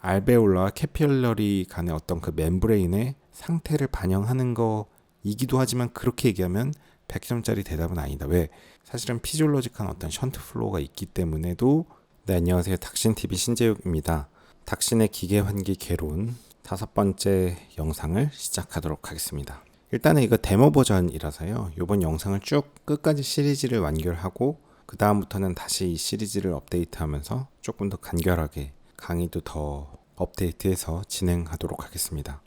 알베올라와 캐필러리 간의 어떤 그 멤브레인의 상태를 반영하는 거이기도 하지만 그렇게 얘기하면 100점짜리 대답은 아니다. 왜? 사실은 피지올로직한 어떤 션트 플로우가 있기 때문에도. 네, 안녕하세요. 닥신TV 신재욱입니다. 닥신의 기계환기 개론 5번째 영상을 시작하도록 하겠습니다. 일단은 이거 데모 버전이라서요. 이번 영상을 쭉 끝까지 시리즈를 완결하고 그 다음부터는 다시 이 시리즈를 업데이트하면서 조금 더 간결하게 강의도 더 업데이트해서 진행하도록 하겠습니다.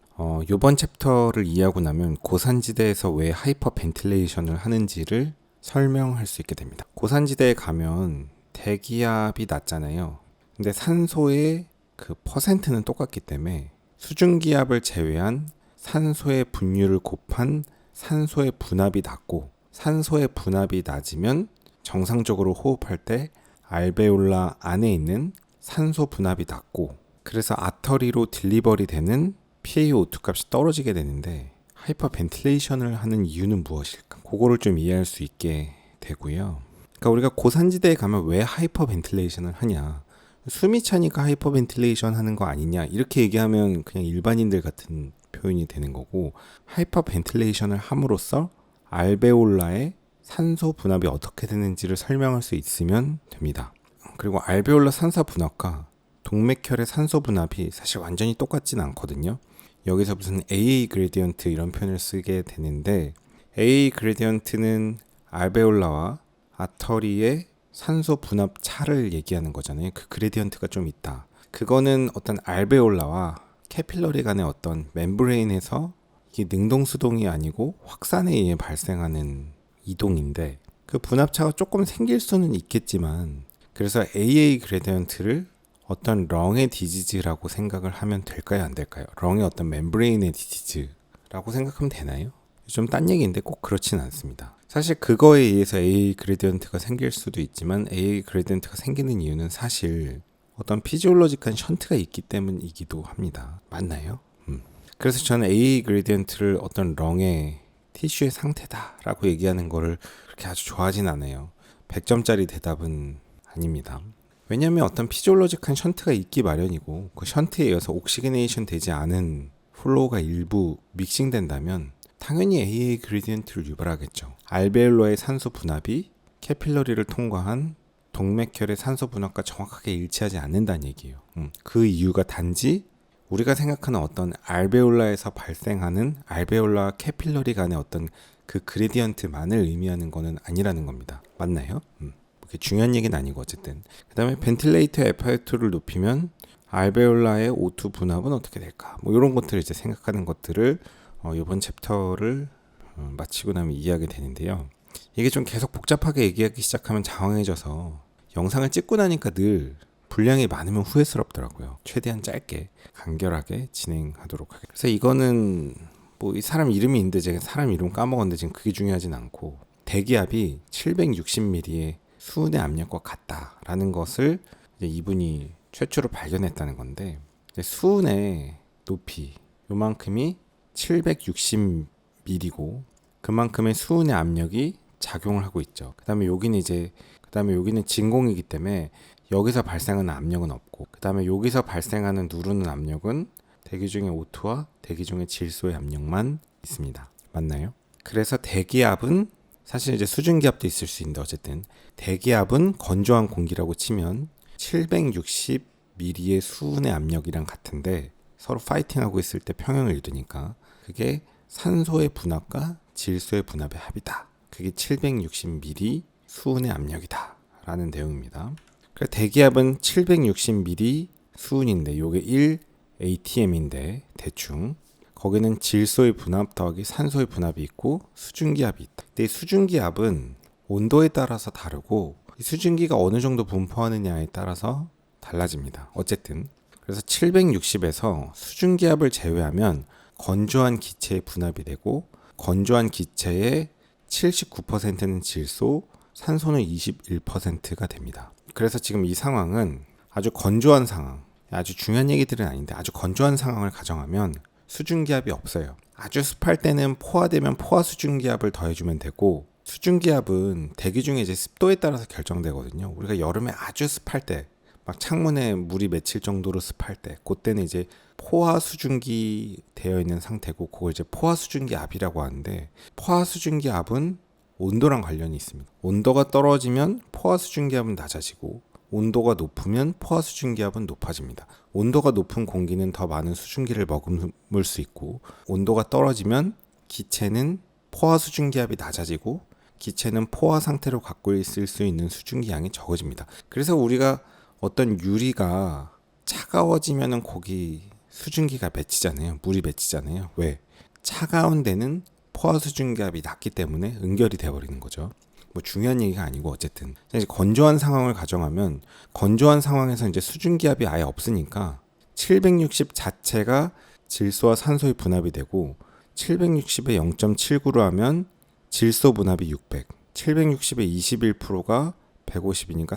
이번 챕터를 이해하고 나면 고산지대에서 왜 하이퍼 벤틸레이션을 하는지를 설명할 수 있게 됩니다. 고산지대에 가면 대기압이 낮잖아요. 근데 산소의 그 퍼센트는 똑같기 때문에 수증기압을 제외한 산소의 분율을 곱한 산소의 분압이 낮고, 산소의 분압이 낮으면 정상적으로 호흡할 때 알베올라 안에 있는 산소 분압이 낮고, 그래서 아터리로 딜리버리 되는 PaO2 값이 떨어지게 되는데, 하이퍼 벤틸레이션을 하는 이유는 무엇일까? 그거를 좀 이해할 수 있게 되고요. 그러니까 우리가 고산지대에 가면 왜 하이퍼 벤틸레이션을 하냐? 숨이 차니까 하이퍼 벤틸레이션 하는 거 아니냐? 이렇게 얘기하면 그냥 일반인들 같은 표현이 되는 거고, 하이퍼 벤틸레이션을 함으로써 알베올라의 산소 분압이 어떻게 되는지를 설명할 수 있으면 됩니다. 그리고 알베올라 산소 분압과 동맥혈의 산소 분압이 사실 완전히 똑같진 않거든요. 여기서 무슨 AA 그레디언트 이런 표현을 쓰게 되는데, AA 그레디언트는 알베올라와 아터리의 산소 분압 차를 얘기하는 거잖아요. 그 그레디언트가 좀 있다. 그거는 어떤 알베올라와 캐필러리 간의 어떤 멤브레인에서 이게 능동수동이 아니고 확산에 의해 발생하는 이동인데, 그 분압차가 조금 생길 수는 있겠지만, 그래서 AA 그레디언트를 어떤 렁의 디지즈라고 생각을 하면 될까요, 안 될까요? 렁의 어떤 멤브레인의 디지즈라고 생각하면 되나요? 좀 딴 얘기인데 꼭 그렇진 않습니다. 사실 그거에 의해서 AA 그레디언트가 생길 수도 있지만, AA 그레디언트가 생기는 이유는 사실 어떤 피지올로직한 션트가 있기 때문이기도 합니다. 맞나요? 그래서 저는 AA 그레디언트를 어떤 렁의 티슈의 상태다라고 얘기하는 거를 그렇게 아주 좋아하진 않아요. 100점짜리 대답은 아닙니다. 왜냐하면 어떤 피지올로직한 션트가 있기 마련이고, 그 션트에 의해서 옥시게네이션 되지 않은 플로우가 일부 믹싱된다면 당연히 AA 그레디언트를 유발하겠죠. 알베올라의 산소 분압이 캐필러리를 통과한 동맥혈의 산소 분압과 정확하게 일치하지 않는다는 얘기예요. 그 이유가 단지 우리가 생각하는 어떤 알베올라에서 발생하는 알베올라와 캐필러리 간의 어떤 그 그레디언트만을 의미하는 거는 아니라는 겁니다. 맞나요? 그게 중요한 얘기는 아니고 어쨌든. 그 다음에 벤틸레이터 FiO2를 높이면 알베올라의 O2 분압은 어떻게 될까? 뭐 이런 것들을 이제 생각하는 것들을 이번 챕터를 마치고 나면 이해하게 되는데요. 이게 좀 계속 복잡하게 얘기하기 시작하면 장황해져서 영상을 찍고 나니까 늘 분량이 많으면 후회스럽더라고요. 최대한 짧게 간결하게 진행하도록 하겠습니다. 그래서 이거는 뭐 이 사람 이름이 있는데 제가 사람 이름 까먹었는데 지금 그게 중요하진 않고, 대기압이 760mm의 수은의 압력과 같다라는 것을 이제 이분이 최초로 발견했다는 건데, 이제 수은의 높이 요만큼이 760mm고 그만큼의 수은의 압력이 작용을 하고 있죠. 그다음에 여기는 진공이기 때문에 여기서 발생하는 압력은 없고, 그다음에 여기서 발생하는 누르는 압력은 대기 중의 O2와 대기 중의 질소의 압력만 있습니다. 맞나요? 그래서 대기압은 사실 이제 수증기압도 있을 수 있는데, 어쨌든 대기압은 건조한 공기라고 치면 760mm의 수은의 압력이랑 같은데, 서로 파이팅하고 있을 때 평형을 이루니까 그게 산소의 분압과 질소의 분압의 합이다. 그게 760mm 수은의 압력이다 라는 내용입니다. 그래서 대기압은 760mm 수은인데 요게 1 atm인데 대충 거기는 질소의 분압 더하기 산소의 분압이 있고 수증기압이 있다. 근데 이 수증기압은 온도에 따라서 다르고, 이 수증기가 어느 정도 분포하느냐에 따라서 달라집니다. 어쨌든 그래서 760에서 수증기압을 제외하면 건조한 기체의 분압이 되고, 건조한 기체의 79%는 질소, 산소는 21%가 됩니다. 그래서 지금 이 상황은 아주 건조한 상황, 아주 중요한 얘기들은 아닌데 아주 건조한 상황을 가정하면 수증기압이 없어요. 아주 습할 때는 포화되면 포화 수증기압을 더해주면 되고, 수증기압은 대기 중에 이제 습도에 따라서 결정되거든요. 우리가 여름에 아주 습할 때, 막 창문에 물이 맺힐 정도로 습할 때, 그때는 이제 포화 수증기 되어 있는 상태고, 그걸 이제 포화 수증기 압이라고 하는데, 포화 수증기 압은 온도랑 관련이 있습니다. 온도가 떨어지면 포화 수증기 압은 낮아지고, 온도가 높으면 포화 수증기 압은 높아집니다. 온도가 높은 공기는 더 많은 수증기를 머금을 수 있고, 온도가 떨어지면 기체는 포화 수증기 압이 낮아지고, 기체는 포화 상태로 갖고 있을 수 있는 수증기 양이 적어집니다. 그래서 우리가 어떤 유리가 차가워지면은 거기 수증기가 맺히잖아요. 물이 맺히잖아요. 왜? 차가운 데는 포화 수증기압이 낮기 때문에 응결이 되어버리는 거죠. 뭐 중요한 얘기가 아니고 어쨌든 이제 건조한 상황을 가정하면 건조한 상황에서 이제 수증기압이 아예 없으니까 760 자체가 질소와 산소의 분합이 되고 760에 0.79로 하면 질소 분합이 600, 760에 21%가 150이니까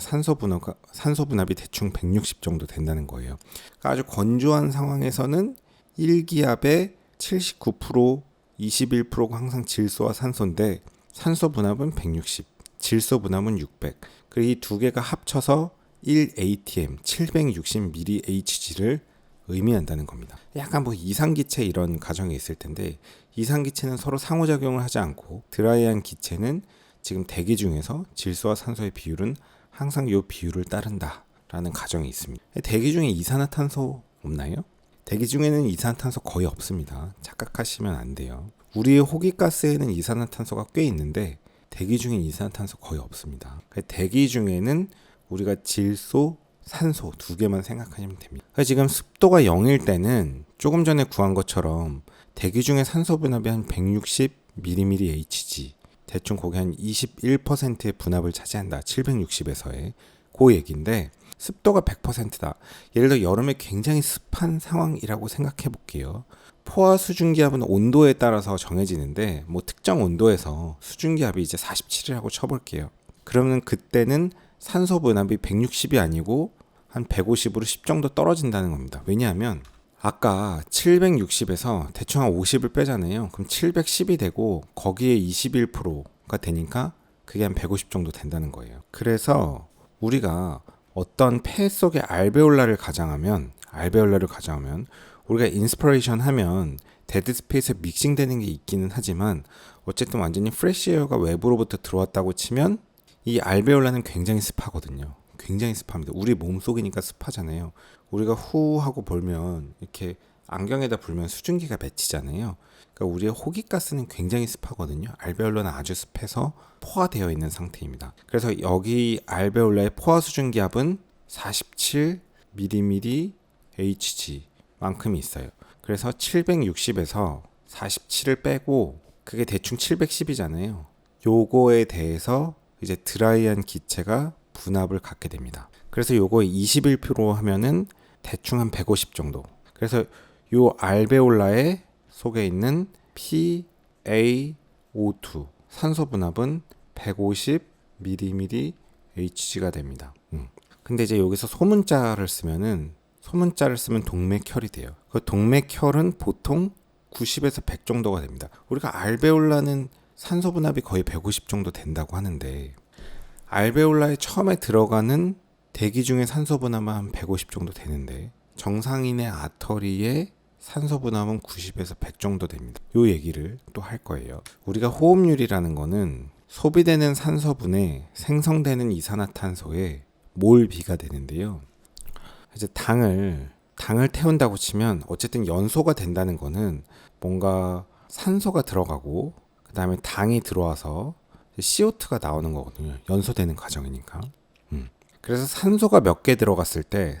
산소 분합이 대충 160 정도 된다는 거예요. 그러니까 아주 건조한 상황에서는 1기압에 79%, 21%가 항상 질소와 산소인데 산소 분합은 160, 질소 분합은 600. 그리고 이 두 개가 합쳐서 1atm, 760mHg를 의미한다는 겁니다. 약간 뭐 이상기체 이런 가정이 있을 텐데 이상기체는 서로 상호작용을 하지 않고 드라이한 기체는 지금 대기 중에서 질소와 산소의 비율은 항상 이 비율을 따른다라는 가정이 있습니다. 대기 중에 이산화탄소 없나요? 대기 중에는 이산화탄소 거의 없습니다. 착각하시면 안 돼요. 우리의 호기가스에는 이산화탄소가 꽤 있는데 대기 중에 이산화탄소 거의 없습니다. 대기 중에는 우리가 질소, 산소 두 개만 생각하시면 됩니다. 지금 습도가 0일 때는 조금 전에 구한 것처럼 대기 중에 산소 분합이 한 160mMHg 대충 거기 한 21%의 분합을 차지한다. 760에서의 그 얘기인데 습도가 100%다. 예를 들어 여름에 굉장히 습한 상황이라고 생각해 볼게요. 포화 수증기압은 온도에 따라서 정해지는데 뭐 특정 온도에서 수증기압이 이제 47이라고 쳐볼게요. 그러면 그때는 산소 분합이 160이 아니고 한 150으로 10 정도 떨어진다는 겁니다. 왜냐하면 아까 760에서 대충 한 50을 빼잖아요. 그럼 710이 되고 거기에 21%가 되니까 그게 한 150 정도 된다는 거예요. 그래서 우리가 어떤 폐 속의 알베올라를 가정하면 우리가 인스피레이션 하면 데드 스페이스에 믹싱되는 게 있기는 하지만 어쨌든 완전히 프레시 에어가 외부로부터 들어왔다고 치면 이 알베올라는 굉장히 습하거든요. 굉장히 습합니다. 우리 몸속이니까 습하잖아요. 우리가 후 하고 불면 이렇게 안경에다 불면 수증기가 맺히잖아요. 그러니까 우리의 호기가스는 굉장히 습하거든요. 알베올라는 아주 습해서 포화되어 있는 상태입니다. 그래서 여기 알베올라의 포화 수증기압은 47mmHg 만큼이 있어요. 그래서 760에서 47을 빼고 그게 대충 710이잖아요. 요거에 대해서 이제 드라이한 기체가 분합을 갖게 됩니다. 그래서 요거 21% 하면은 대충 한 150 정도. 그래서 요 알베올라의 속에 있는 PaO2 산소 분합은 150mmHg가 됩니다. 근데 이제 여기서 소문자를 쓰면 동맥혈이 돼요. 그 동맥혈은 보통 90에서 100 정도가 됩니다. 우리가 알베올라는 산소 분합이 거의 150 정도 된다고 하는데 알베올라에 처음에 들어가는 대기 중에 산소 분합은 한 150 정도 되는데 정상인의 아터리의 산소 분합은 90에서 100 정도 됩니다. 요 얘기를 또 할 거예요. 우리가 호흡률이라는 거는 소비되는 산소분에 생성되는 이산화탄소의 몰비가 되는데요. 이제 당을 태운다고 치면 어쨌든 연소가 된다는 거는 뭔가 산소가 들어가고 그 다음에 당이 들어와서 CO2가 나오는 거거든요. 연소되는 과정이니까. 그래서 산소가 몇 개 들어갔을 때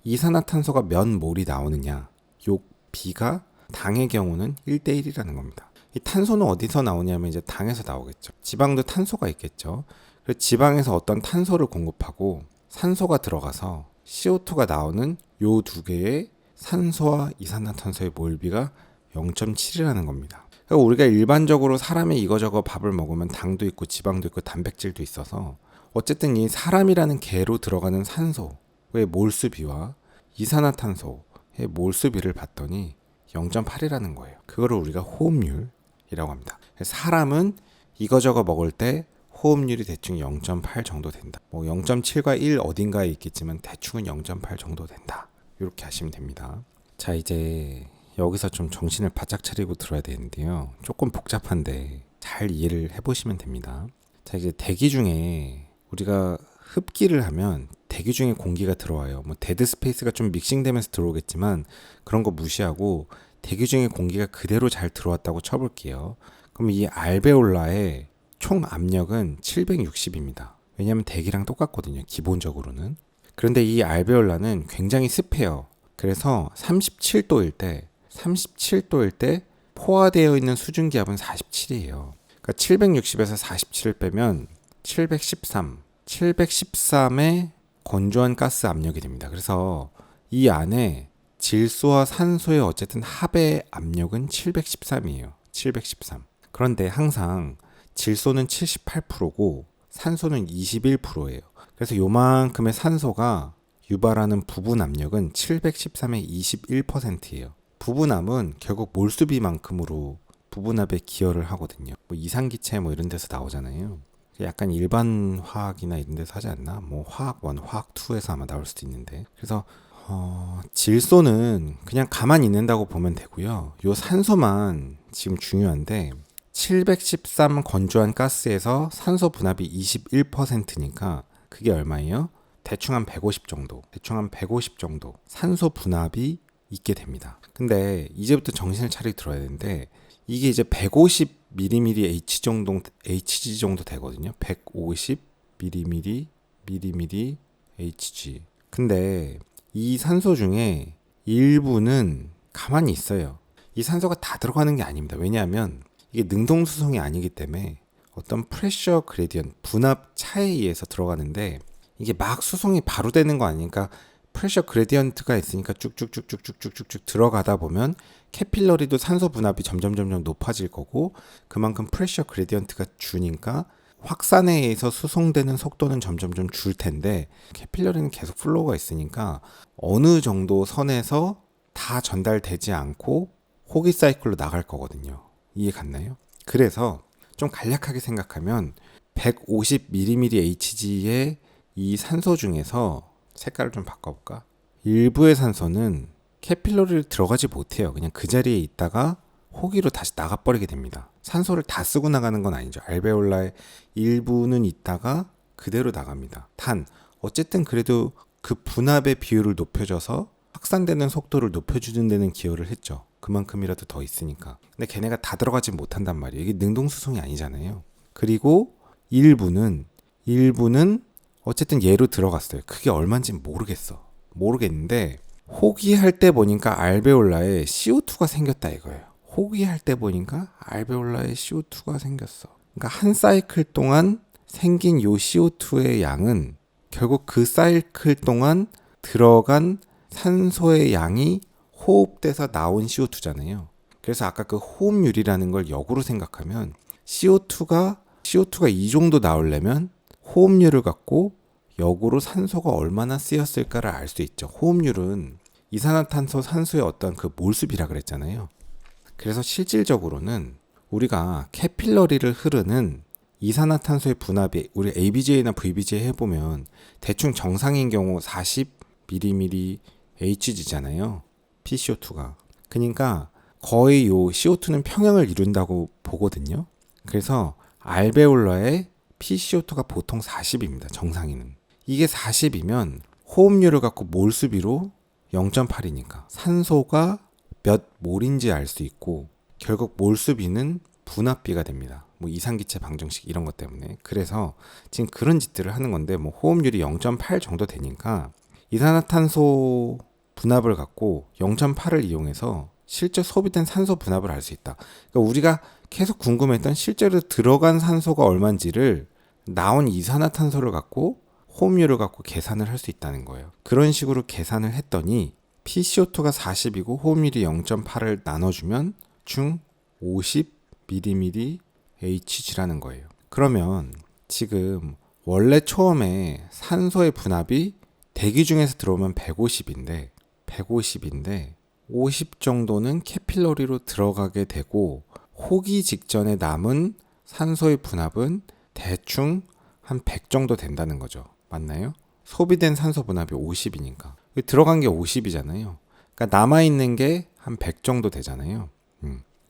이산화탄소가 몇 몰이 나오느냐. 요 비가 당의 경우는 1대1이라는 겁니다. 이 탄소는 어디서 나오냐면 이제 당에서 나오겠죠. 지방도 탄소가 있겠죠. 그래서 지방에서 어떤 탄소를 공급하고 산소가 들어가서 CO2가 나오는 요 두 개의 산소와 이산화탄소의 몰비가 0.7이라는 겁니다. 그러니까 우리가 일반적으로 사람이 이거저거 밥을 먹으면 당도 있고 지방도 있고 단백질도 있어서 어쨌든 이 사람이라는 개로 들어가는 산소의 몰수비와 이산화탄소의 몰수비를 봤더니 0.8이라는 거예요. 그거를 우리가 호흡률이라고 합니다. 사람은 이거저거 먹을 때 호흡률이 대충 0.8 정도 된다. 뭐 0.7과 1 어딘가에 있겠지만 대충은 0.8 정도 된다. 이렇게 하시면 됩니다. 자, 이제 여기서 좀 정신을 바짝 차리고 들어야 되는데요. 조금 복잡한데 잘 이해를 해보시면 됩니다. 자, 이제 대기 중에 우리가 흡기를 하면 대기 중에 공기가 들어와요. 뭐 데드 스페이스가 좀 믹싱되면서 들어오겠지만 그런 거 무시하고 대기 중에 공기가 그대로 잘 들어왔다고 쳐볼게요. 그럼 이 알베올라의 총 압력은 760입니다. 왜냐하면 대기랑 똑같거든요. 기본적으로는. 그런데 이 알베올라는 굉장히 습해요. 그래서 37도일 때 포화되어 있는 수증기압은 47이에요. 그러니까 760에서 47을 빼면 713의 건조한 가스 압력이 됩니다. 그래서 이 안에 질소와 산소의 어쨌든 합의 압력은 713이에요. 713. 그런데 항상 질소는 78%고 산소는 21%예요. 그래서 요만큼의 산소가 유발하는 부분 압력은 713의 21%예요. 부분압은 결국 몰수비만큼으로 부분압에 기여를 하거든요. 뭐 이상기체 뭐 이런 데서 나오잖아요. 약간 일반 화학이나 이런 데서 하지 않나? 뭐 화학 1, 화학 2에서 아마 나올 수도 있는데. 그래서 질소는 그냥 가만히 있는다고 보면 되고요. 요 산소만 지금 중요한데 713 건조한 가스에서 산소 분압이 21%니까 그게 얼마예요? 대충 한 150 정도. 산소 분압이 있게 됩니다. 근데 이제부터 정신을 차리게 들어야 되는데 이게 이제 150 H 정도 HG 정도 되거든요. 150 Hg. 근데 이 산소 중에 일부는 가만히 있어요. 이 산소가 다 들어가는 게 아닙니다. 왜냐하면 이게 능동수송이 아니기 때문에 어떤 프레셔 그레디언트, 분압 차에 의해서 들어가는데 이게 막 수송이 바로 되는 거 아니니까 프레셔 그레디언트가 있으니까 쭉쭉쭉쭉쭉쭉쭉 들어가다 보면 캐필러리도 산소 분압이 점점 높아질 거고 그만큼 프레셔 그레디언트가 주니까 확산에 의해서 수송되는 속도는 점점 줄 텐데 캐필러리는 계속 플로우가 있으니까 어느 정도 선에서 다 전달되지 않고 호기 사이클로 나갈 거거든요. 이해 갔나요? 그래서 좀 간략하게 생각하면 150mmHg의 이 산소 중에서 색깔을 좀 바꿔볼까? 일부의 산소는 캐필러리를 들어가지 못해요. 그냥 그 자리에 있다가 호기로 다시 나가버리게 됩니다. 산소를 다 쓰고 나가는 건 아니죠. 알베올라의 일부는 있다가 그대로 나갑니다. 단 어쨌든 그래도 그 분압의 비율을 높여줘서 확산되는 속도를 높여주는 데는 기여를 했죠. 그만큼이라도 더 있으니까. 근데 걔네가 다 들어가지 못한단 말이에요. 이게 능동수송이 아니잖아요. 그리고 일부는 어쨌든 얘로 들어갔어요. 그게 얼마인지 모르겠는데 호기할 때 보니까 알베올라에 CO2가 생겼다 이거예요. 호기할 때 보니까 알베올라에 CO2가 생겼어. 그러니까 한 사이클 동안 생긴 요 CO2의 양은 결국 그 사이클 동안 들어간 산소의 양이 호흡돼서 나온 CO2잖아요. 그래서 아까 그 호흡률이라는 걸 역으로 생각하면 CO2가 이 정도 나오려면 호흡률을 갖고 역으로 산소가 얼마나 쓰였을까를 알 수 있죠. 호흡률은 이산화탄소 산소의 어떤 그 몰수비라 그랬잖아요. 그래서 실질적으로는 우리가 캐필러리를 흐르는 이산화탄소의 분압이 우리 ABGA나 VBGA 해보면 대충 정상인 경우 40 mmHg잖아요. PCO2가. 그러니까 거의 요 CO2는 평형을 이룬다고 보거든요. 그래서 알베올라의 PCO2가 보통 40입니다. 정상인은. 이게 40이면 호흡률을 갖고 몰수비로 0.8이니까 산소가 몇 몰인지 알 수 있고 결국 몰수비는 분압비가 됩니다. 뭐 이상기체 방정식 이런 것 때문에. 그래서 지금 그런 짓들을 하는 건데 뭐 호흡률이 0.8 정도 되니까 이산화탄소 분압을 갖고 0.8을 이용해서 실제 소비된 산소 분압을 알 수 있다. 그러니까 우리가 계속 궁금했던 실제로 들어간 산소가 얼마인지를 나온 이산화탄소를 갖고 호흡률을 갖고 계산을 할 수 있다는 거예요. 그런 식으로 계산을 했더니 PCO2가 40이고 호흡률이 0.8을 나눠주면 중 50 mmHg라는 거예요. 그러면 지금 원래 처음에 산소의 분압이 대기 중에서 들어오면 150인데 50 정도는 캐필러리로 들어가게 되고 호기 직전에 남은 산소의 분압은 대충 한 100 정도 된다는 거죠. 맞나요? 소비된 산소 분압이 50이니까. 들어간 게 50이잖아요. 그러니까 남아있는 게 한 100 정도 되잖아요.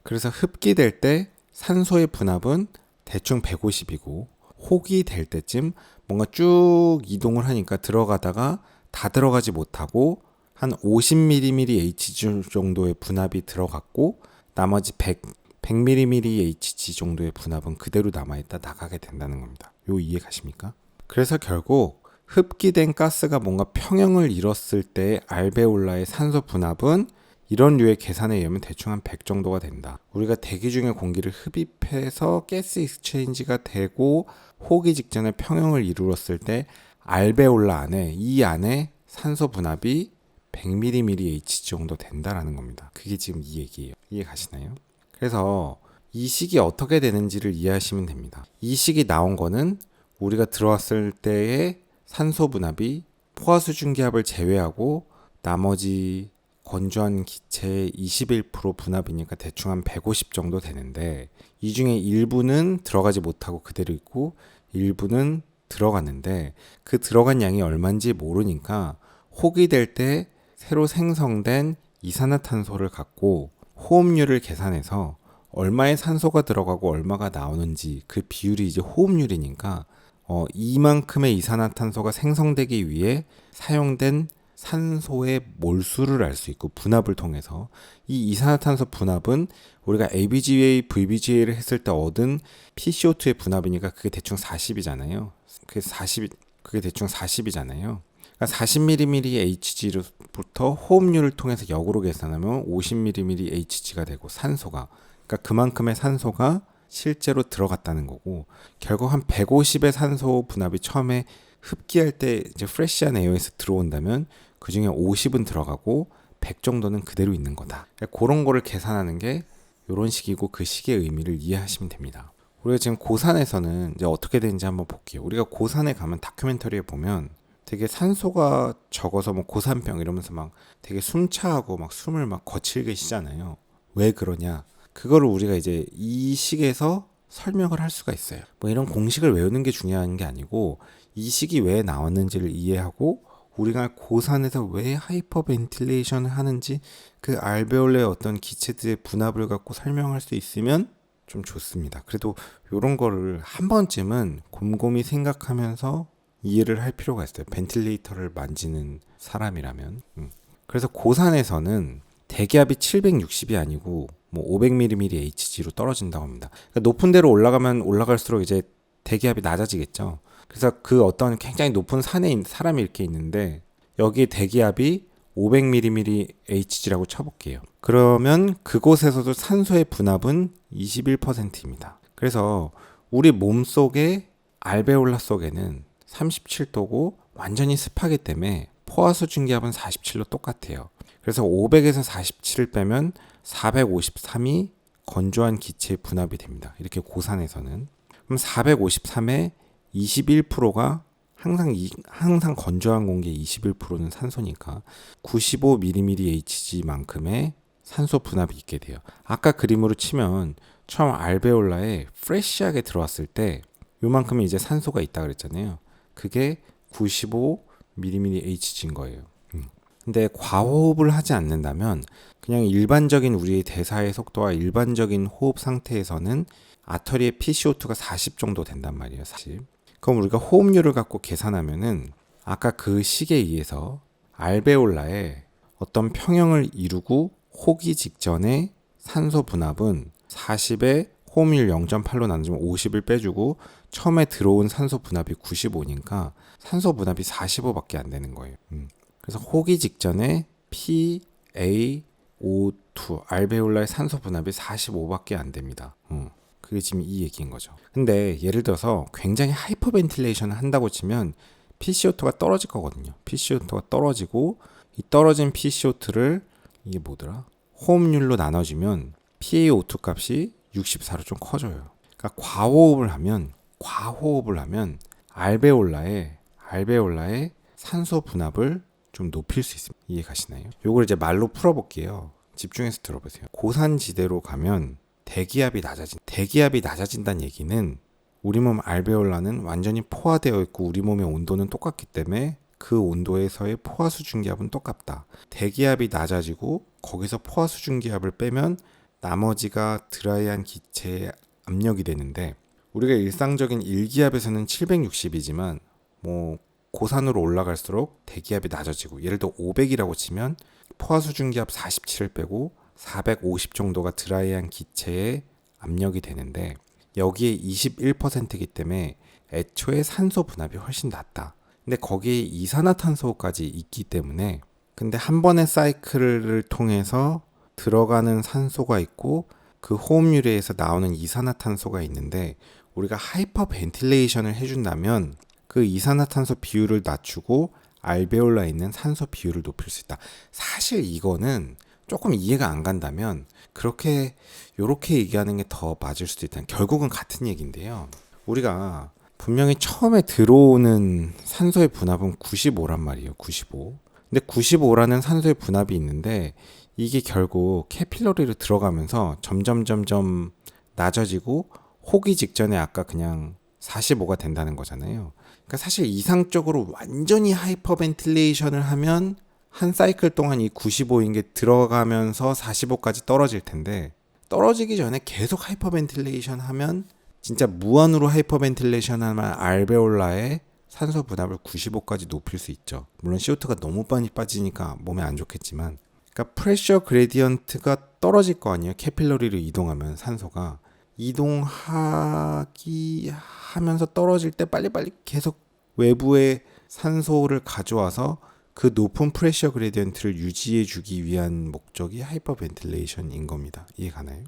그래서 흡기될 때 산소의 분압은 대충 150이고 혹이 될 때쯤 뭔가 쭉 이동을 하니까 들어가다가 다 들어가지 못하고 한 50mmHg 정도의 분압이 들어갔고 나머지 100mmHg 정도의 분압은 그대로 남아있다 나가게 된다는 겁니다. 요 이해 가십니까? 그래서 결국 흡기된 가스가 뭔가 평형을 이뤘을 때 알베올라의 산소 분압은 이런 류의 계산에 의하면 대충 한 100 정도가 된다. 우리가 대기 중에 공기를 흡입해서 가스 익스체인지가 되고 호기 직전에 평형을 이루었을 때 알베올라 안에 이 안에 산소 분압이 100mmHg 정도 된다라는 겁니다. 그게 지금 이 얘기예요. 이해 가시나요? 그래서 이 식이 어떻게 되는지를 이해하시면 됩니다. 이 식이 나온 거는 우리가 들어왔을 때의 산소 분압이 포화수증기압을 제외하고 나머지 건조한 기체의 21% 분압이니까 대충 한 150 정도 되는데 이 중에 일부는 들어가지 못하고 그대로 있고 일부는 들어갔는데 그 들어간 양이 얼마인지 모르니까 혹이 될 때 새로 생성된 이산화탄소를 갖고 호흡률을 계산해서 얼마의 산소가 들어가고 얼마가 나오는지 그 비율이 이제 호흡률이니까 이만큼의 이산화탄소가 생성되기 위해 사용된 산소의 몰수를 알 수 있고 분압을 통해서 이 이산화탄소 분압은 우리가 ABGA, VBGA를 했을 때 얻은 PCO2의 분압이니까 그게 대충 40이잖아요. 그게 대충 40이잖아요. 그러니까 40mmHg로부터 호흡률을 통해서 역으로 계산하면 50mmHg가 되고 산소가 그러니까 그만큼의 산소가 실제로 들어갔다는 거고 결국 한 150의 산소 분압이 처음에 흡기할 때 이제 프레시한 에어에서 들어온다면 그 중에 50은 들어가고 100 정도는 그대로 있는 거다. 그런 거를 계산하는 게 이런 식이고 그 식의 의미를 이해하시면 됩니다. 우리가 지금 고산에서는 이제 어떻게 되는지 한번 볼게요. 우리가 고산에 가면 다큐멘터리에 보면 되게 산소가 적어서 뭐 고산병 이러면서 막 되게 숨차하고 막 숨을 막 거칠게 쉬잖아요. 왜 그러냐? 그거를 우리가 이제 이 식에서 설명을 할 수가 있어요. 뭐 이런 공식을 외우는 게 중요한 게 아니고 이 식이 왜 나왔는지를 이해하고 우리가 고산에서 왜 하이퍼벤틸레이션을 하는지 그 알베올레의 어떤 기체들의 분압을 갖고 설명할 수 있으면 좀 좋습니다. 그래도 이런 거를 한 번쯤은 곰곰이 생각하면서 이해를 할 필요가 있어요. 벤틸레이터를 만지는 사람이라면. 그래서 고산에서는 대기압이 760이 아니고 뭐 500mmHg로 떨어진다고 합니다. 그러니까 높은 데로 올라가면 올라갈수록 이제 대기압이 낮아지겠죠. 그래서 그 어떤 굉장히 높은 산에 사람이 이렇게 있는데 여기에 대기압이 500mmHg라고 쳐볼게요. 그러면 그곳에서도 산소의 분압은 21%입니다. 그래서 우리 몸 속의 알베올라 속에는 37도고 완전히 습하기 때문에 포화수증기압은 47로 똑같아요. 그래서 500에서 47을 빼면 453이 건조한 기체의 분압이 됩니다. 이렇게 고산에서는. 그럼 453에 21%가 항상 건조한 공기의 21%는 산소니까 95mmHg만큼의 산소 분압이 있게 돼요. 아까 그림으로 치면 처음 알베올라에 프레시하게 들어왔을 때 요만큼의 이제 산소가 있다 그랬잖아요. 그게 95mmHg인 거예요. 근데 과호흡을 하지 않는다면 그냥 일반적인 우리의 대사의 속도와 일반적인 호흡 상태에서는 아터리의 PCO2가 40 정도 된단 말이에요. 40. 그럼 우리가 호흡률을 갖고 계산하면은 아까 그 식에 의해서 알베올라에 어떤 평형을 이루고 호기 직전에 산소 분압은 40에 호흡률 0.8로 나누면 50을 빼주고 처음에 들어온 산소 분압이 95니까 산소 분압이 45밖에 안 되는 거예요. 그래서 호기 직전에 PaO2 알베올라의 산소 분압이 45밖에 안 됩니다. 그게 지금 이 얘기인 거죠. 근데 예를 들어서 굉장히 하이퍼벤틸레이션을 한다고 치면 PCO2가 떨어질 거거든요. PCO2가 떨어지고 이 떨어진 PCO2를 이게 뭐더라? 호흡률로 나눠주면 PaO2 값이 64로 좀 커져요. 그러니까 과호흡을 하면 알베올라의 산소 분압을 좀 높일 수 있습니다. 이해 가시나요? 요걸 이제 말로 풀어볼게요. 집중해서 들어보세요. 고산지대로 가면 대기압이 낮아진다는 얘기는 우리 몸 알베올라는 완전히 포화되어 있고 우리 몸의 온도는 똑같기 때문에 그 온도에서의 포화 수증기압은 똑같다. 대기압이 낮아지고 거기서 포화 수증기압을 빼면 나머지가 드라이한 기체의 압력이 되는데, 우리가 일상적인 일기압에서는 760이지만 뭐 고산으로 올라갈수록 대기압이 낮아지고, 예를 들어 500이라고 치면 포화 수증기압 47을 빼고 450 정도가 드라이한 기체의 압력이 되는데, 여기에 21%이기 때문에 애초에 산소 분압이 훨씬 낮다. 근데 거기에 이산화탄소까지 있기 때문에, 근데 한 번의 사이클을 통해서 들어가는 산소가 있고 그 호흡유래에서 나오는 이산화탄소가 있는데, 우리가 하이퍼 벤틸레이션을 해준다면 그 이산화탄소 비율을 낮추고 알베올라에 있는 산소 비율을 높일 수 있다. 사실 이거는 조금 이해가 안 간다면 요렇게 얘기하는 게 더 맞을 수도 있다. 결국은 같은 얘기인데요. 우리가 분명히 처음에 들어오는 산소의 분압은 95란 말이에요. 95. 근데 95라는 산소의 분압이 있는데, 이게 결국 캐필러리로 들어가면서 점점 낮아지고 호기 직전에 아까 그냥 45가 된다는 거잖아요. 그러니까 사실 이상적으로 완전히 하이퍼벤틸레이션을 하면 한 사이클 동안 이 95인 게 들어가면서 45까지 떨어질 텐데, 떨어지기 전에 계속 하이퍼벤틸레이션 하면 진짜 무한으로 하이퍼벤틸레이션 하면 알베올라의 산소 분압을 95까지 높일 수 있죠. 물론 CO2가 너무 많이 빠지니까 몸에 안 좋겠지만, 그러니까 프레셔 그레디언트가 떨어질 거 아니에요. 캐필러리로 이동하면 산소가 이동하기 하면서 떨어질 때 빨리빨리 계속 외부의 산소를 가져와서 그 높은 프레셔 그레디언트를 유지해 주기 위한 목적이 하이퍼벤틸레이션인 겁니다. 이해 가나요?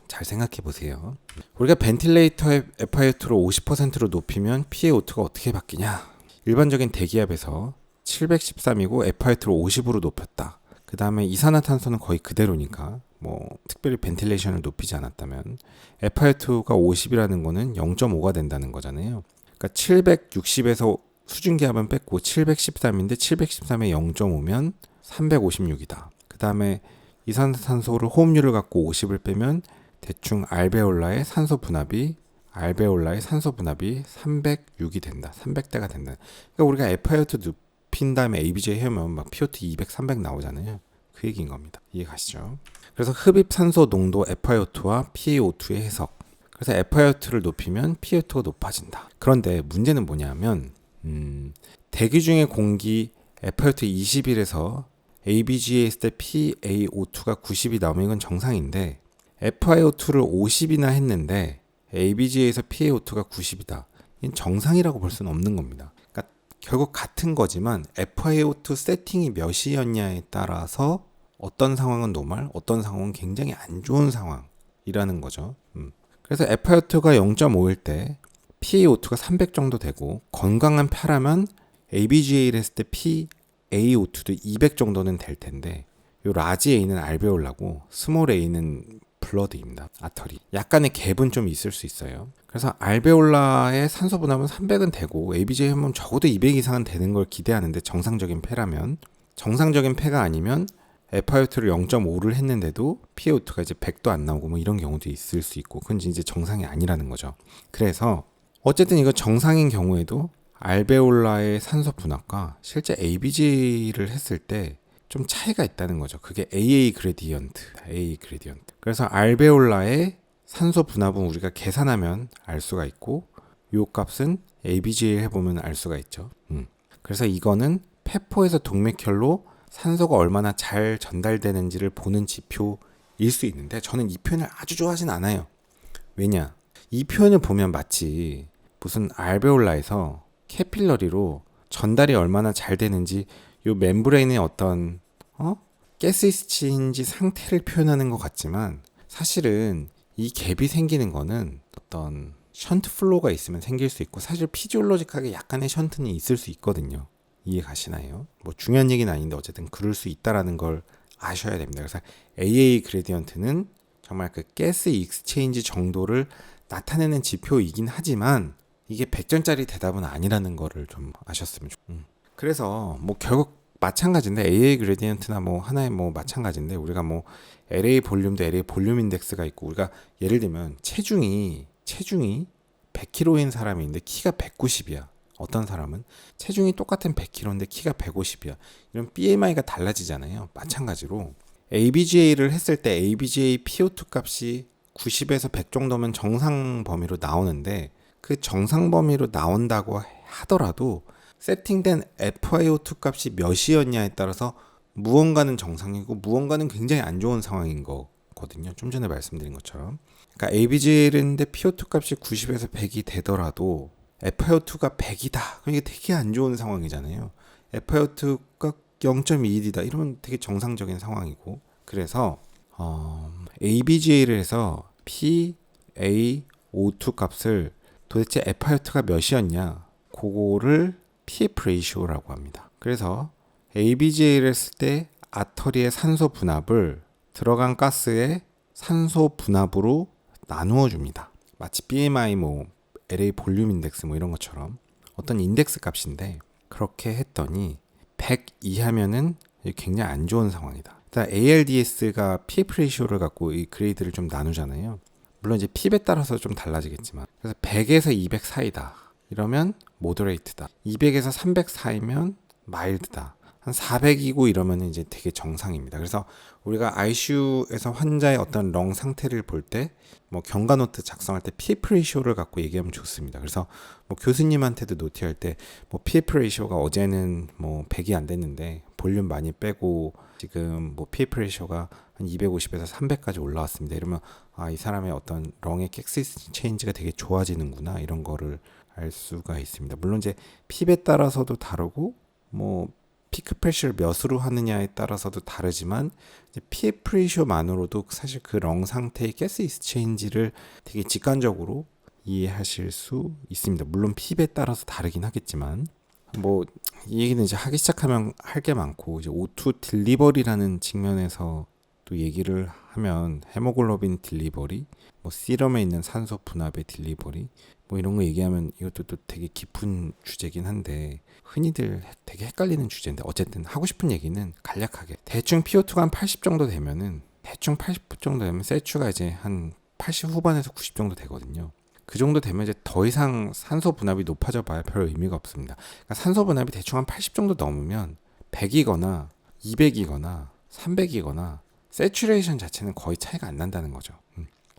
잘 생각해 보세요. 우리가 벤틸레이터의 FiO2를 50%로 높이면 PaO2가 어떻게 바뀌냐? 일반적인 대기압에서 713이고 FiO2를 50으로 높였다. 그 다음에 이산화탄소는 거의 그대로니까 뭐 특별히 벤틸레이션을 높이지 않았다면 FiO2가 50이라는 거는 0.5가 된다는 거잖아요. 그러니까 760에서 수증기압은 뺐고 713인데 713에 0.5면 356이다. 그 다음에 이산화탄소를 호흡률을 갖고 50을 빼면 대충 알베올라의 산소 분압이 306이 된다. 300대가 된다. 그러니까 우리가 FiO2 높인 다음에 ABJ 해면 막 PO2 200, 300 나오잖아요. 그 얘기인 겁니다. 이해 가시죠? 그래서 흡입 산소 농도 FiO2와 PaO2의 해석. 그래서 FiO2를 높이면 PaO2가 높아진다. 그런데 문제는 뭐냐면 대기 중의 공기 FiO2 21에서 ABG에 했을 때 PaO2가 90이 나오면 이건 정상인데, FiO2를 50이나 했는데 ABG에서 PaO2가 90이다. 이건 정상이라고 볼 수는 없는 겁니다. 그러니까 결국 같은 거지만 FiO2 세팅이 몇이었냐에 따라서 어떤 상황은 노멀, 어떤 상황은 굉장히 안 좋은 상황이라는 거죠. 그래서 FiO2가 0.5일 때 PaO2가 300 정도 되고, 건강한 폐라면 ABGA를 했을 때 PaO2도 200 정도는 될 텐데, 요 라지 A는 알베올라고 스몰 A는 블러드입니다. 아터리. 약간의 갭은 좀 있을 수 있어요. 그래서 알베올라의 산소 분압은 300은 되고 ABGA 하면 적어도 200 이상은 되는 걸 기대하는데, 정상적인 폐라면. 정상적인 폐가 아니면 FiO2를 0.5를 했는데도 PaO2가 이제 100도 안 나오고 뭐 이런 경우도 있을 수 있고, 그건 이제 정상이 아니라는 거죠. 그래서 어쨌든 이거 정상인 경우에도 알베올라의 산소 분압과 실제 ABG를 했을 때 좀 차이가 있다는 거죠. 그게 AA 그레디언트. 그래서 알베올라의 산소 분압은 우리가 계산하면 알 수가 있고, 요 값은 ABG를 해보면 알 수가 있죠. 그래서 이거는 폐포에서 동맥혈로 산소가 얼마나 잘 전달되는지를 보는 지표일 수 있는데, 저는 이 표현을 아주 좋아하진 않아요. 왜냐? 이 표현을 보면 마치 무슨 알베올라에서 캐필러리로 전달이 얼마나 잘 되는지 요 멤브레인의 어떤 가스 익스체인지 상태를 표현하는 것 같지만, 사실은 이 갭이 생기는 거는 어떤 션트 플로우가 있으면 생길 수 있고, 사실 피지올로직하게 약간의 션트는 있을 수 있거든요. 이해 가시나요? 뭐 중요한 얘기는 아닌데 어쨌든 그럴 수 있다라는 걸 아셔야 됩니다. 그래서 AA 그레디언트는 정말 그 가스 익스체인지 정도를 나타내는 지표이긴 하지만, 이게 100점짜리 대답은 아니라는 거를 좀 아셨으면 좋겠어요. 그래서 뭐 결국 마찬가지인데, AA 그레디언트나 뭐 하나의 뭐 마찬가지인데, 우리가 뭐 LA 볼륨도 LA 볼륨 인덱스가 있고, 우리가 예를 들면 체중이 100kg인 사람이 있는데 키가 190이야. 어떤 사람은 체중이 똑같은 100kg인데 키가 150이야. 이런 BMI가 달라지잖아요. 마찬가지로 ABGA를 했을 때 ABGA PO2 값이 90에서 100 정도면 정상 범위로 나오는데 그 정상 범위로 나온다고 하더라도 세팅된 FiO2 값이 몇이었냐에 따라서 무언가는 정상이고 무언가는 굉장히 안 좋은 상황인 거거든요. 좀 전에 말씀드린 것처럼. 그러니까 ABGA를 했는데 PO2 값이 90에서 100이 되더라도 FiO2가 100이다. 그럼 이게 되게 안 좋은 상황이잖아요. FiO2가 0.21이다. 이러면 되게 정상적인 상황이고. 그래서 ABGA를 해서 PaO2 값을 도대체 FiO2가 몇이었냐, 그거를 PF 레이시오라고 합니다. 그래서 ABGA를 했을 때 아터리의 산소 분압을 들어간 가스의 산소 분압으로 나누어 줍니다. 마치 BMI LA 볼륨 인덱스 이런 것처럼 어떤 인덱스 값인데, 그렇게 했더니 100 이하면은 굉장히 안 좋은 상황이다. 일단 ALDS가 PF 레이시오를 갖고 이 그레이드를 좀 나누잖아요. 물론 이제 핍에 따라서 좀 달라지겠지만, 그래서 100에서 200 사이다 이러면 모더레이트다. 200에서 300 사이면 마일드다. 한 400이고 이러면 이제 되게 정상입니다. 그래서 우리가 ICU에서 환자의 어떤 렁 상태를 볼 때 경과 노트 작성할 때 PF 레이시오를 갖고 얘기하면 좋습니다. 그래서 교수님한테도 노트할 때 PF 레이시오가 어제는 100이 안 됐는데 볼륨 많이 빼고 지금 PF 레이시오가 한 250에서 300까지 올라왔습니다. 이러면 이 사람의 어떤 렁의 객시스 체인지가 되게 좋아지는구나, 이런 거를 알 수가 있습니다. 물론 이제 핍에 따라서도 다르고 피크 프레셔를 몇으로 하느냐에 따라서도 다르지만 PF 레이시오만으로도 사실 그 렁 상태의 가스 익스체인지를 되게 직관적으로 이해하실 수 있습니다. 물론 핍에 따라서 다르긴 하겠지만 이 얘기는 이제 하기 시작하면 할 게 많고, 이제 O2 딜리버리라는 측면에서 또 얘기를 하면 헤모글로빈 딜리버리, 시럼에 있는 산소 분압의 딜리버리 이런 거 얘기하면 이것도 또 되게 깊은 주제긴 한데 흔히들 되게 헷갈리는 주제인데, 어쨌든 하고 싶은 얘기는 간략하게 대충 PO2가 한 80 정도 되면은 세추가 이제 한 80 후반에서 90 정도 되거든요. 그 정도 되면 이제 더 이상 산소 분압이 높아져 봐야 별 의미가 없습니다. 그러니까 산소 분압이 대충 한 80 정도 넘으면 100이거나 200이거나 300이거나 세츄레이션 자체는 거의 차이가 안 난다는 거죠.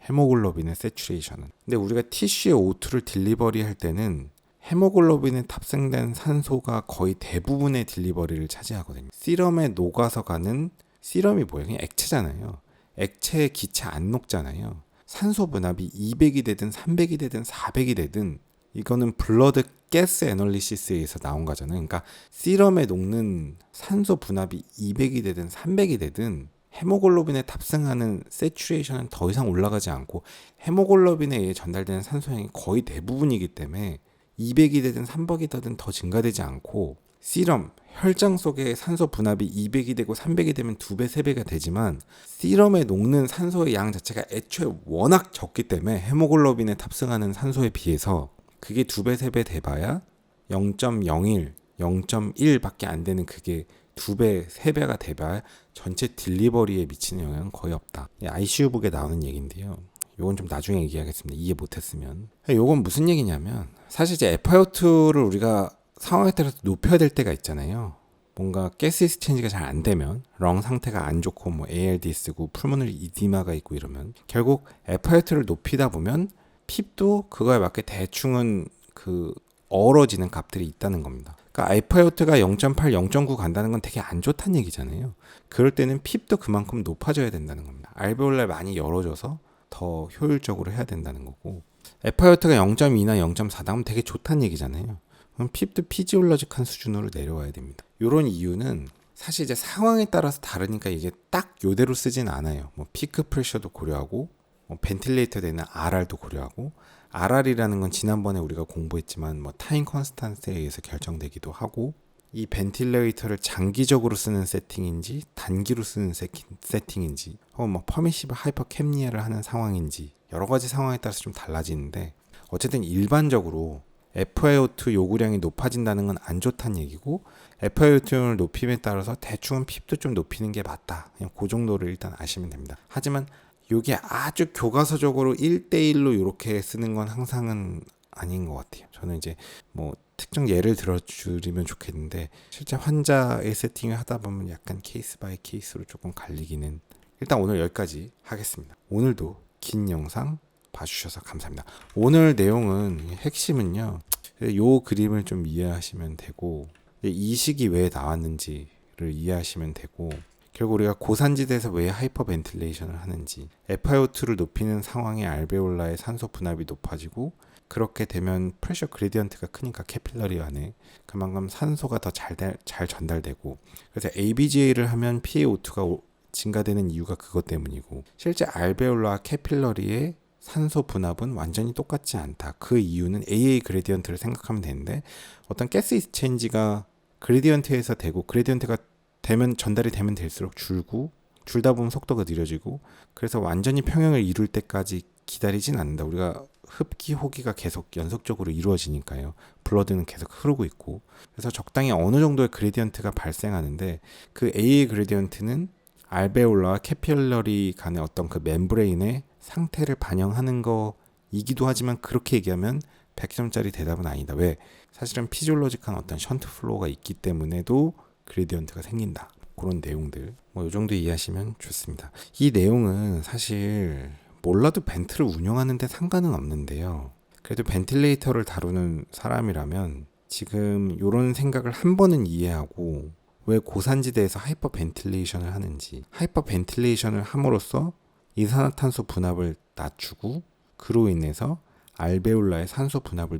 헤모글로빈의 세츄레이션은. 근데 우리가 티슈에 O2를 딜리버리 할 때는 헤모글로빈에 탑승된 산소가 거의 대부분의 딜리버리를 차지하거든요. 시럼에 녹아서 가는, 시럼이 뭐예요? 그냥 액체잖아요. 액체에 기체 안 녹잖아요. 산소 분압이 200이 되든 300이 되든 400이 되든 이거는 블러드 가스 애널리시스에서 나온 거잖아요. 그러니까 시럼에 녹는 산소 분압이 200이 되든 300이 되든 헤모글로빈에 탑승하는 세츄레이션은 더 이상 올라가지 않고 헤모글로빈에 의해 전달되는 산소량이 거의 대부분이기 때문에 200이 되든 300이 되든 더 증가되지 않고, 시럼, 혈장 속에 산소 분압이 200이 되고 300이 되면 2배, 3배가 되지만 시럼에 녹는 산소의 양 자체가 애초에 워낙 적기 때문에 헤모글로빈에 탑승하는 산소에 비해서 그게 2배, 3배 돼봐야 0.01, 0.1밖에 안 되는, 그게 2배, 3배가 돼봐야 전체 딜리버리에 미치는 영향은 거의 없다. ICU북에 나오는 얘기인데요. 요건 좀 나중에 얘기하겠습니다. 이해 못했으면. 요건 무슨 얘기냐면, 사실 이제 FiO2를 우리가 상황에 따라서 높여야 될 때가 있잖아요. 뭔가 가스 익스체인지가 잘 안 되면, 렁 상태가 안 좋고 ALDS고 풀모널 이디마가 있고 이러면 결국 FiO2를 높이다 보면 핍도 그거에 맞게 대충은 얼어지는 값들이 있다는 겁니다. 그러니까 FiO2가 0.8, 0.9 간다는 건 되게 안 좋다는 얘기잖아요. 그럴 때는 핍도 그만큼 높아져야 된다는 겁니다. 알베올레 많이 열어줘서 더 효율적으로 해야 된다는 거고, FiO2가 0.2나 0.4다 하면 되게 좋다는 얘기잖아요. 그럼 핍도 피지올로직한 수준으로 내려와야 됩니다. 이런 이유는 사실 이제 상황에 따라서 다르니까 이게 딱 요대로 쓰진 않아요. 피크 프레셔도 고려하고 벤틸레이터 되는 RR도 고려하고, RR이라는 건 지난번에 우리가 공부했지만 타임 컨스탄스에 의해서 결정되기도 하고, 이 벤틸레이터를 장기적으로 쓰는 세팅인지 단기로 쓰는 세팅인지 퍼미시브 하이퍼캡니아를 하는 상황인지 여러 가지 상황에 따라서 좀 달라지는데, 어쨌든 일반적으로 FiO2 요구량이 높아진다는 건 안 좋다는 얘기고, FiO2를 높임에 따라서 대충은 핍도 좀 높이는 게 맞다. 그냥 그 정도를 일단 아시면 됩니다. 하지만 이게 아주 교과서적으로 1대1로 이렇게 쓰는 건 항상은 아닌 것 같아요. 저는 이제 뭐 특정 예를 들어주면 좋겠는데 실제 환자의 세팅을 하다 보면 약간 케이스 바이 케이스로 조금 갈리기는. 일단 오늘 여기까지 하겠습니다. 오늘도 긴 영상 봐주셔서 감사합니다. 오늘 내용은 핵심은요, 요 그림을 좀 이해하시면 되고 이 시기 왜 나왔는지를 이해하시면 되고, 결국 우리가 고산지대에서 왜 하이퍼벤틸레이션을 하는지, FiO2를 높이는 상황에 알베올라의 산소 분압이 높아지고 그렇게 되면 프레셔 그레디언트가 크니까 캐필러리 안에 그만큼 산소가 더 잘 전달되고, 그래서 ABGA를 하면 PaO2가 증가되는 이유가 그것 때문이고, 실제 알베올라와 캐필러리의 산소 분압은 완전히 똑같지 않다. 그 이유는 AA 그레디언트를 생각하면 되는데, 어떤 가스 익스체인지가 그레디언트에서 되고, 그레디언트가 되면 전달이 되면 될수록 줄다 보면 속도가 느려지고, 그래서 완전히 평형을 이룰 때까지 기다리진 않는다. 우리가 흡기 호기가 계속 연속적으로 이루어지니까요. 블러드는 계속 흐르고 있고, 그래서 적당히 어느 정도의 그레디언트가 발생하는데, 그 AA 그레디언트는 알베올라와 캐필러리 간의 어떤 그 멤브레인의 상태를 반영하는 거이기도 하지만 그렇게 얘기하면 100점짜리 대답은 아니다. 왜? 사실은 피지올로직한 어떤 션트 플로우가 있기 때문에도 그레디언트가 생긴다. 그런 내용들 이 정도 이해하시면 좋습니다. 이 내용은 사실 몰라도 벤트를 운영하는데 상관은 없는데요. 그래도 벤틸레이터를 다루는 사람이라면 지금 이런 생각을 한 번은 이해하고, 왜 고산지대에서 하이퍼벤틸레이션을 하는지, 하이퍼벤틸레이션을 함으로써 이산화탄소 분압을 낮추고 그로 인해서 알베올라의 산소 분압을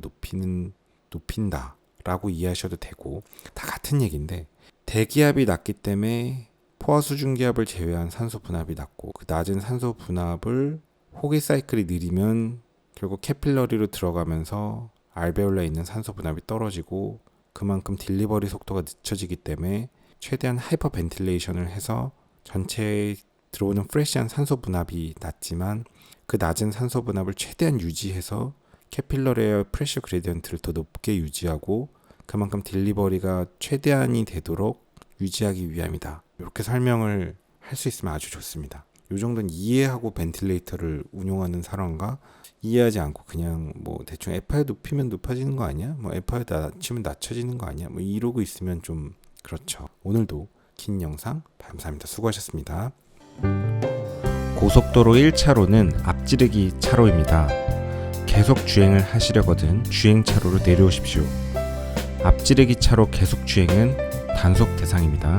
높인다라고 이해하셔도 되고, 다 같은 얘기인데, 대기압이 낮기 때문에 포화 수증기압을 제외한 산소 분압이 낮고, 그 낮은 산소 분압을 호기 사이클이 느리면 결국 캐필러리로 들어가면서 알베올라에 있는 산소 분압이 떨어지고 그만큼 딜리버리 속도가 늦춰지기 때문에 최대한 하이퍼벤틸레이션을 해서 전체에 들어오는 프레시한 산소 분압이 낮지만 그 낮은 산소 분압을 최대한 유지해서 캐필러리의 프레셔 그레디언트를 더 높게 유지하고 그만큼 딜리버리가 최대한이 되도록 유지하기 위함이다. 이렇게 설명을 할 수 있으면 아주 좋습니다. 이 정도는 이해하고 벤틸레이터를 운용하는 사람과 이해하지 않고 그냥 뭐 대충 FI 높이면 높아지는 거 아니야? 뭐 FI 낮추면 낮춰지는 거 아니야? 뭐 이러고 있으면 좀 그렇죠. 오늘도 긴 영상 감사합니다. 수고하셨습니다. 고속도로 1차로는 앞지르기 차로입니다. 계속 주행을 하시려거든 주행차로로 내려오십시오. 앞지르기 차로 계속 주행은 단속 대상입니다.